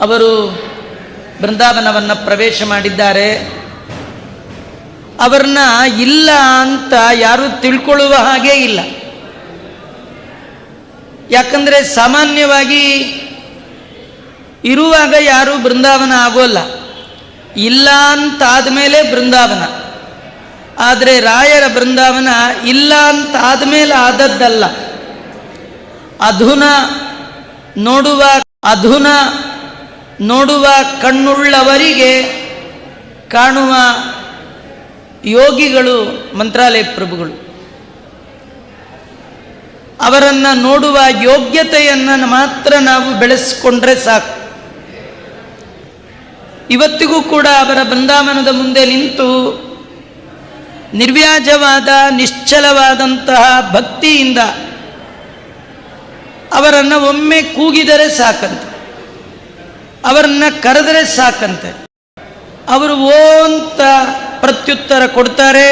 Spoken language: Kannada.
ಅವರು ಬೃಂದಾವನವನ್ನು ಪ್ರವೇಶ ಮಾಡಿದ್ದಾರೆ. ಅವರನ್ನ ಇಲ್ಲ ಅಂತ ಯಾರೂ ತಿಳ್ಕೊಳ್ಳುವ ಹಾಗೇ ಇಲ್ಲ. ಯಾಕಂದರೆ ಸಾಮಾನ್ಯವಾಗಿ ಇರುವಾಗ ಯಾರೂ ಬೃಂದಾವನ ಆಗೋಲ್ಲ, ಇಲ್ಲ ಅಂತಾದ ಮೇಲೆ ಬೃಂದಾವನ. ಆದರೆ ರಾಯರ ಬೃಂದಾವನ ಇಲ್ಲ ಅಂತಾದ ಮೇಲೆ ಆದದ್ದಲ್ಲ. ಅಧುನಾ ನೋಡುವ ಕಣ್ಣುಳ್ಳವರಿಗೆ ಕಾಣುವ ಯೋಗಿಗಳು ಮಂತ್ರಾಲಯ ಪ್ರಭುಗಳು. ಅವರನ್ನು ನೋಡುವ ಯೋಗ್ಯತೆಯನ್ನು ಮಾತ್ರ ನಾವು ಬೆಳೆಸಿಕೊಂಡ್ರೆ ಸಾಕು. ಇವತ್ತಿಗೂ ಕೂಡ ಅವರ ಬೃಂದಾವನದ ಮುಂದೆ ನಿಂತು ನಿರ್ವ್ಯಾಜವಾದ ನಿಶ್ಚಲವಾದಂತಹ ಭಕ್ತಿಯಿಂದ ಅವರನ್ನು ಒಮ್ಮೆ ಕೂಗಿದರೆ ಸಾಕಂತೆ, ಅವರನ್ನು ಕರೆದರೆ ಸಾಕಂತೆ. ಅವರು ಓ ಅಂತ ಪ್ರತ್ಯುತ್ತರ ಕೊಡ್ತಾರೆ.